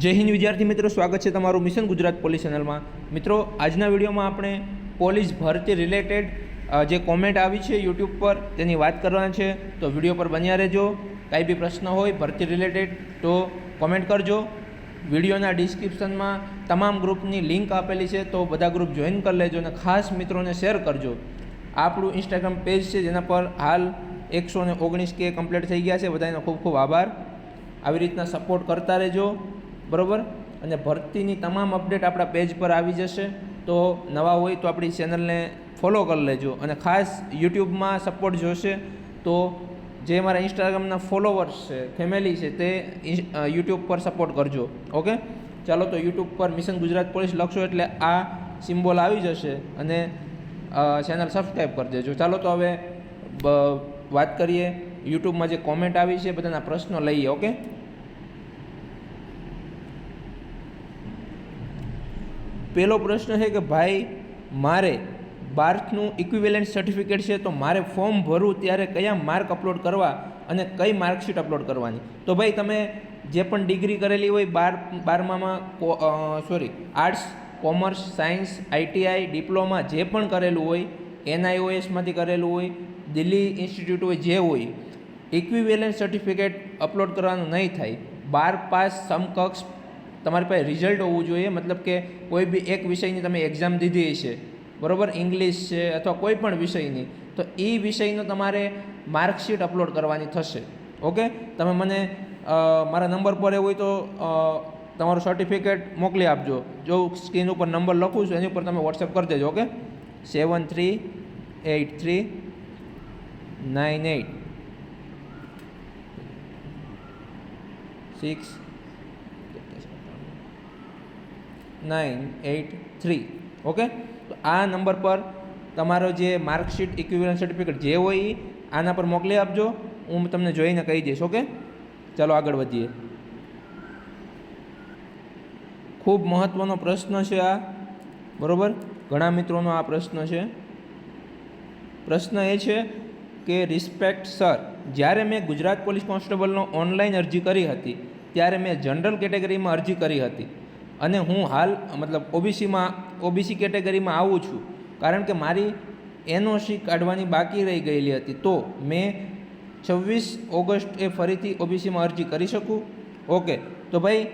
જય હિન્દ વિદ્યાર્થી મિત્રો, સ્વાગત છે તમારું મિશન ગુજરાત પોલીસ ચેનલમાં। મિત્રો, આજના વિડીયોમાં આપણે પોલીસ ભરતી રિલેટેડ જે કોમેન્ટ આવી છે યુટ્યુબ પર તેની વાત કરવાના છે, તો વિડીયો પર બન્યા રહેજો। કાંઈ બી પ્રશ્ન હોય ભરતી રિલેટેડ તો કોમેન્ટ કરજો। વિડીયોના ડિસ્ક્રિપ્શનમાં તમામ ગ્રુપની લિંક આપેલી છે, તો બધા ગ્રુપ જોઈન કરી લેજો અને ખાસ મિત્રોને શેર કરજો। આપણું ઇન્સ્ટાગ્રામ પેજ છે જેના પર હાલ 119K કમ્પ્લીટ થઈ ગયા છે। બધાનો ખૂબ ખૂબ આભાર। આવી રીતના સપોર્ટ કરતા રહેજો, બરાબર। અને ભરતીની તમામ અપડેટ આપણા પેજ પર આવી જશે, તો નવા હોય તો આપણી ચેનલને ફોલો કરી લેજો। અને ખાસ યુટ્યુબમાં સપોર્ટ જોશે તો જે મારા ઇન્સ્ટાગ્રામના ફોલોવર્સ છે, ફેમિલી છે, તે યુટ્યુબ પર સપોર્ટ કરજો। ઓકે, ચાલો તો યુટ્યુબ પર મિશન ગુજરાત પોલીસ લખશો એટલે આ સિમ્બોલ આવી જશે અને ચેનલ સબસ્ક્રાઈબ કરી દેજો। ચાલો તો હવે વાત કરીએ યુટ્યુબમાં જે કોમેન્ટ આવી છે, બધાના પ્રશ્નો લઈએ। ઓકે, પહેલો પ્રશ્ન છે કે ભાઈ, મારે 12થનું ઇક્વિવેલન્ટ સર્ટિફિકેટ છે, તો મારે ફોર્મ ભરવું ત્યારે કયા માર્ક અપલોડ કરવા અને કઈ માર્કશીટ અપલોડ કરવાની? તો ભાઈ, તમે જે પણ ડિગ્રી કરેલી હોય બારમામાં, arts, commerce, science, ITI, diploma જે પણ કરેલું હોય, NIOSમાંથી કરેલું હોય, દિલ્હી ઇન્સ્ટિટ્યૂટ હોય, જે હોય, ઇક્વિવેલન્ટ સર્ટિફિકેટ અપલોડ કરવાનું નહીં થાય। 12 પાસ સમકક્ષ તમારી પાસે રિઝલ્ટ હોવું જોઈએ। મતલબ કે કોઈ બી એક વિષયની તમે એક્ઝામ દીધી છે, બરાબર, ઇંગ્લિશ છે અથવા કોઈ પણ વિષયની, તો એ વિષયનો તમારે માર્કશીટ અપલોડ કરવાની થશે। ઓકે, તમે મને મારા નંબર પર એવું હોય તો તમારું સર્ટિફિકેટ મોકલી આપજો। જો સ્ક્રીન ઉપર નંબર લખું છું એની ઉપર તમે વોટ્સએપ કરી દેજો। ઓકે, 73886983। ઓકે, તો આ નંબર પર તમારો જે માર્કશીટ, ઇક્વિવેલન્ટ સર્ટિફિકેટ જે હોય એ આના પર મોકલી આપજો, હું તમને જોઈને કહી દઈશ। ઓકે, ચાલો આગળ વધીએ। ખૂબ મહત્ત્વનો પ્રશ્ન છે આ, બરાબર, ઘણા મિત્રોનો આ પ્રશ્ન છે। પ્રશ્ન એ છે કે રિસ્પેક્ટ સર, જ્યારે મેં ગુજરાત પોલીસ કોન્સ્ટેબલનો ઓનલાઈન અરજી કરી હતી ત્યારે મેં જનરલ કેટેગરીમાં અરજી કરી હતી અને હું હાલ મતલબ ઓબીસી કેટેગરીમાં આવું છું, કારણ કે મારી NOC કાઢવાની બાકી રહી ગયેલી હતી, તો મેં 26 ઓગસ્ટે ફરીથી ઓબીસીમાં અરજી કરી શકું? ઓકે, તો ભાઈ,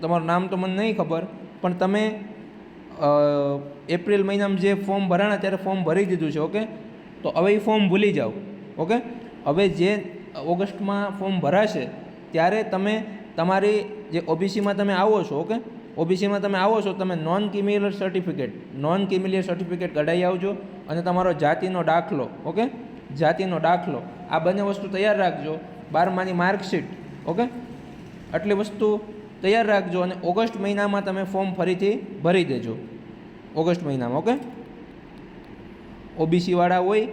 તમારું નામ તો મને નહીં ખબર, પણ તમે એપ્રિલ મહિનામાં જે ફોર્મ ભરાણા ત્યારે ફોર્મ ભરી દીધું છે। ઓકે, તો હવે એ ફોર્મ ભૂલી જાઓ। ઓકે, હવે જે ઓગસ્ટમાં ફોર્મ ભરાશે ત્યારે તમે તમારી જે ઓબીસીમાં તમે આવો છો, ઓકે, ઓબીસીમાં તમે આવો છો, તમે નોન ક્રિમિનલ સર્ટિફિકેટ કઢાવી આવજો અને તમારો જાતિનો દાખલો, ઓકે, જાતિનો દાખલો, આ બંને વસ્તુ તૈયાર રાખજો। 12માની માર્કશીટ, ઓકે, આટલી વસ્તુ તૈયાર રાખજો અને ઓગસ્ટ મહિનામાં તમે ફોર્મ ફરીથી ભરી દેજો। ઓગસ્ટ મહિનામાં, ઓકે, ઓબીસીવાળા હોય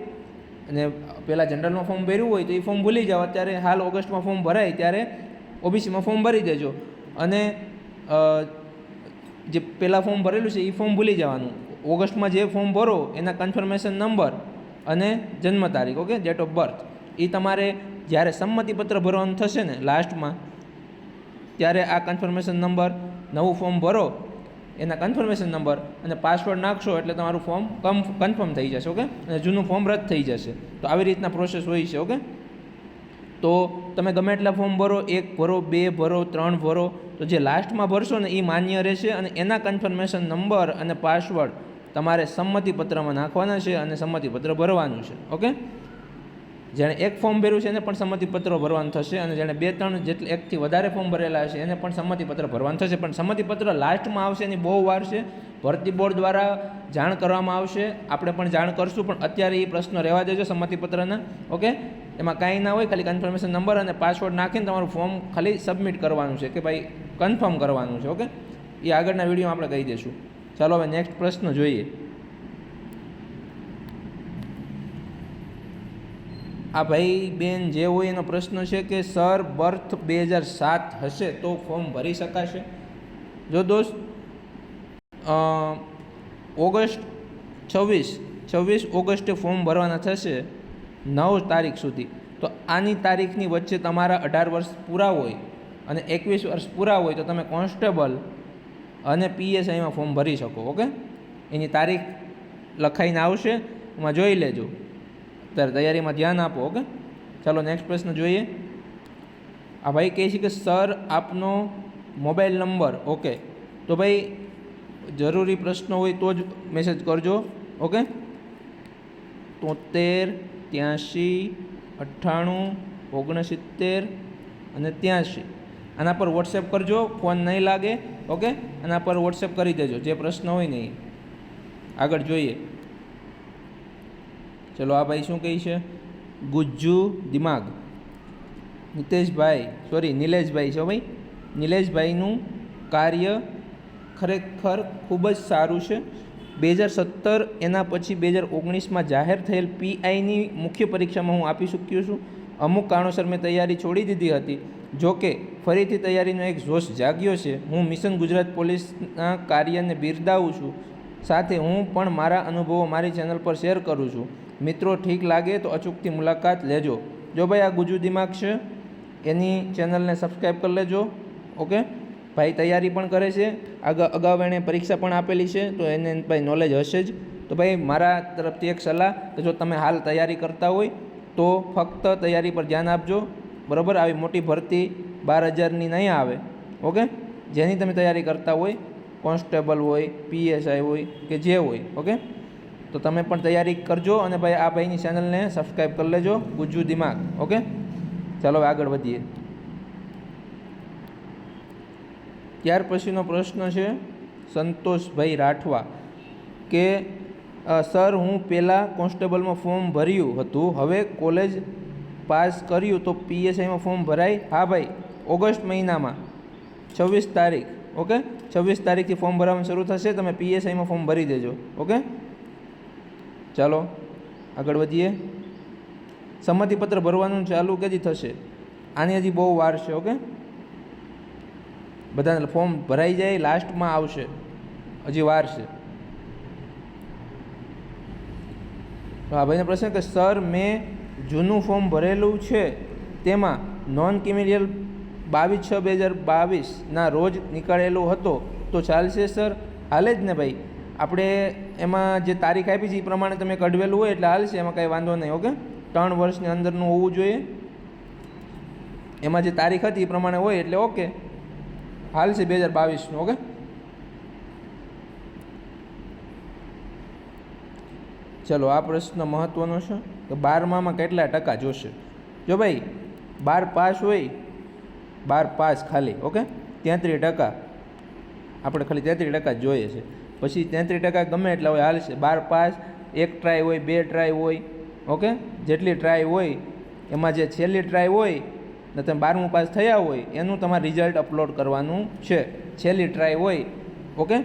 અને પહેલાં જનરલમાં ફોર્મ ભર્યું હોય તો એ ફોર્મ ભૂલી જાઓ। અત્યારે હાલ ઓગસ્ટમાં ફોર્મ ભરાય ત્યારે ઓબીસીમાં ફોર્મ ભરી દેજો અને જે પહેલાં ફોર્મ ભરેલું છે એ ફોર્મ ભૂલી જવાનું। ઓગસ્ટમાં જે ફોર્મ ભરો એના કન્ફર્મેશન નંબર અને જન્મ તારીખ, ઓકે, ડેટ ઓફ બર્થ, એ તમારે જ્યારે સંમતિપત્ર ભરવાનું થશે ને લાસ્ટમાં, ત્યારે આ કન્ફર્મેશન નંબર, નવું ફોર્મ ભરો એના કન્ફર્મેશન નંબર અને પાસવર્ડ નાખશો એટલે તમારું ફોર્મ કન્ફર્મ થઈ જશે। ઓકે, અને જૂનું ફોર્મ રદ થઈ જશે। તો આવી રીતના પ્રોસેસ હોય છે। ઓકે, તો તમે ગમે એટલા ફોર્મ ભરો, 1 ભરો, 2 ભરો, 3 ભરો, તો જે લાસ્ટમાં ભરશો ને એ માન્ય રહેશે અને એના કન્ફર્મેશન નંબર અને પાસવર્ડ તમારે સંમતિપત્રમાં નાખવાના છે અને સંમતિપત્ર ભરવાનું છે। ઓકે, જેણે એક ફોર્મ ભર્યું છે એને પણ સંમતિપત્ર ભરવાનું થશે અને જેણે 2-3 જેટલે 1થી વધારે ફોર્મ ભરેલા છે એને પણ સંમતિપત્ર ભરવાનું થશે। પણ સંમતિપત્ર લાસ્ટમાં આવશે, એની બહુ વાર છે, ભરતી બોર્ડ દ્વારા જાણ કરવામાં આવશે, આપણે પણ જાણ કરશું, પણ અત્યારે એ પ્રશ્ન રહેવા દેજો સંમતિપત્રના। ઓકે, એમાં કાંઈ ના હોય, ખાલી કન્ફર્મેશન નંબર અને પાસવર્ડ નાખીને તમારું ફોર્મ ખાલી સબમિટ કરવાનું છે કે ભાઈ કન્ફર્મ કરવાનું છે। ઓકે, એ આગળના વિડીયોમાં આપણે કહી દઈશું। ચાલો હવે નેક્સ્ટ પ્રશ્ન જોઈએ। આ ભાઈ બેન જે હોય એનો પ્રશ્ન છે કે સર, બર્થ 2007 હશે તો ફોર્મ ભરી શકાશે? જો દોસ્ત, ઓગસ્ટ 26 ઓગસ્ટે ફોર્મ ભરવાના થશે 9 તારીખ સુધી, તો આની તારીખની વચ્ચે તમારા 18 વર્ષ પૂરા હોય અને 21 વર્ષ પૂરા હોય તો તમે કોન્સ્ટેબલ અને PSIમાં ફોર્મ ભરી શકો. ઓકે, એની તારીખ લખાઈને આવશે, એમાં જોઈ લેજો. ત્યારે તૈયારીમાં ધ્યાન આપો. ઓકે, ચાલો નેક્સ્ટ પ્રશ્ન જોઈએ. આ ભાઈ કહે છે કે સર આપનો મોબાઈલ નંબર. ઓકે, તો ભાઈ જરૂરી પ્રશ્ન હોય તો જ મેસેજ કરજો. ઓકે, 73 83 98 69 અને 83. આના પર વોટ્સએપ કરજો, ફોન નહીં લાગે. ઓકે, આના પર વોટ્સએપ કરી દેજો જે પ્રશ્ન હોય ને એ. આગળ જોઈએ. ચલો, આ ભાઈ શું કહે છે? ગુજ્જુ દિમાગ. નિલેશભાઈ છે ભાઈ. નિલેશભાઈનું કાર્ય ખરેખર ખૂબ જ સારું છે. 2017 એના પછી 2019માં જાહેર થયેલ PIની મુખ્ય પરીક્ષામાં હું આપી શક્યો છું. અમુક કારણોસર મેં તૈયારી છોડી દીધી હતી. જો કે ફરીથી તૈયારીનો એક જોશ જાગ્યો છે. હું મિશન ગુજરાત પોલીસના કાર્યને બિરદાવું છું. સાથે હું પણ મારા અનુભવો મારી ચેનલ પર શેર કરું છું. મિત્રો, ઠીક લાગે તો અચૂકથી મુલાકાત લેજો. જો ભાઈ આ ગુજુ દિમાગ છે, એની ચેનલને સબસ્ક્રાઈબ કરી લેજો. ઓકે, ભાઈ તૈયારી પણ કરે છે, અગાઉ એણે પરીક્ષા પણ આપેલી છે, તો એને ભાઈ નોલેજ હશે જ. તો ભાઈ મારા તરફથી એક સલાહ કે જો તમે હાલ તૈયારી કરતા હોય તો ફક્ત તૈયારી પર ધ્યાન આપજો. બરાબર, આવી મોટી ભરતી 12,000ની નહીં આવે. ઓકે, જેની તમે તૈયારી કરતા હોય, કોન્સ્ટેબલ હોય, PSI હોય કે જે હોય. ઓકે, તો તમે પણ તૈયારી કરજો. અને ભાઈ આ ભાઈની ચેનલને સબસ્ક્રાઈબ કરી લેજો, ગુજ્જુ દિમાગ. ઓકે, ચાલો આગળ વધીએ. ત્યાર પછીનો પ્રશ્ન છે સંતોષભાઈ રાઠવા કે સર હું પહેલાં કોન્સ્ટેબલમાં ફોર્મ ભર્યું હતું, હવે કોલેજ પાસ કર્યું તો PSIમાં ફોર્મ ભરાય? હા ભાઈ, ઓગસ્ટ મહિનામાં 26 તારીખ. ઓકે, 26 તારીખથી ફોર્મ ભરવાનું શરૂ થશે. તમે PSIમાં ફોર્મ ભરી દેજો. ઓકે, ચાલો આગળ વધીએ. સંમતિપત્ર ભરવાનું ચાલુ ક્યાંથી થશે? આની હજી બહુ વાર છે. ઓકે, બધાને ફોર્મ ભરાઈ જાય, લાસ્ટમાં આવશે, હજી વાર છે. તો આ ભાઈને પ્રશ્ન કે સર મેં જૂનું ફોર્મ ભરેલું છે, તેમાં નોન ક્રિમિનલ 22/6/2022ના રોજ નીકળેલો હતો, તો ચાલશે સર? હાલે જ ને ભાઈ. આપણે એમાં જે તારીખ આપી છે એ પ્રમાણે તમે કઢવેલું હોય એટલે હાલશે, એમાં કાંઈ વાંધો નહીં. ઓકે, 3 વર્ષની અંદરનું હોવું જોઈએ. એમાં જે તારીખ હતી એ પ્રમાણે હોય એટલે ઓકે, હાલશે 2022નું. ઓકે, ચલો આ પ્રશ્ન મહત્ત્વનો છે કે 12માં કેટલા ટકા જોશે? જો ભાઈ 12 પાસ હોય, 12 પાસ ખાલી. ઓકે, 33%. આપણે ખાલી 33% જ જોઈએ છે. પછી 33% ગમે એટલા હોય હાલશે. 12 પાસ, 1 ટ્રાય હોય, 2 ટ્રાય હોય. ઓકે, જેટલી ટ્રાય હોય એમાં જે છેલ્લી ટ્રાય હોય ને તમે 12મું પાસ થયા હોય એનું તમારે રિઝલ્ટ અપલોડ કરવાનું છે. છેલ્લી ટ્રાય હોય. ઓકે,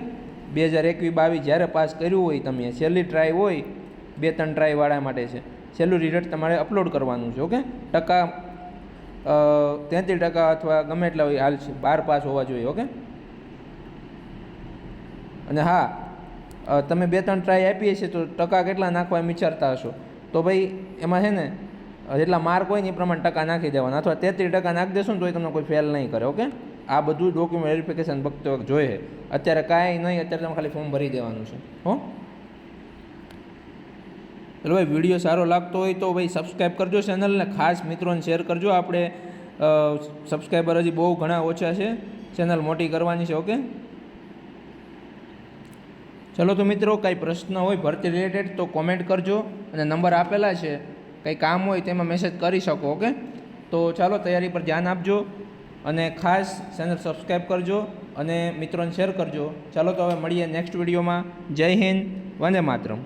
2021-22 જ્યારે પાસ કર્યું હોય તમે, છેલ્લી ટ્રાય હોય, 2-3 ટ્રાયવાળા માટે છે, છેલ્લું રિઝલ્ટ તમારે અપલોડ કરવાનું છે. ઓકે, ટકા 33% અથવા ગમે એટલા હોય હાલશે. 12 પાસ હોવા જોઈએ. ઓકે, અને હા, તમે 2-3 ટ્રાય આપીએ છીએ તો ટકા કેટલા નાખવા એમ વિચારતા હશો, તો ભાઈ એમાં છે ને જેટલા માર્ક હોય ને એ પ્રમાણે ટકા નાખી દેવાના. અથવા 33% નાખી દેશો ને તો તમને કોઈ ફેલ નહીં કરે. ઓકે, આ બધું ડોક્યુમેન્ટ વેરિફિકેશન વખતે જોઈએ. અત્યારે કાંઈ નહીં, અત્યારે તમે ખાલી ફોર્મ ભરી દેવાનું છે. હો, એટલે ભાઈ વિડીયો સારો લાગતો હોય તો ભાઈ સબસ્ક્રાઈબ કરજો ચેનલને, ખાસ મિત્રોને શેર કરજો. આપણે સબસ્ક્રાઈબર હજી બહુ ઘણા ઓછા છે, ચેનલ મોટી કરવાની છે. ઓકે, ચલો તો મિત્રો, કાંઈ પ્રશ્ન હોય ભરતી રિલેટેડ તો કોમેન્ટ કરજો, અને નંબર આપેલા છે, કંઈ કામ હોય તેમાં મેસેજ કરી શકો. ઓકે, તો ચાલો તૈયારી પર ધ્યાન આપજો, અને ખાસ ચેનલ સબસ્ક્રાઈબ કરજો અને મિત્રોને શેર કરજો. ચાલો તો હવે મળીએ નેક્સ્ટ વિડીયોમાં. જય હિન્દ, વંદે માતરમ.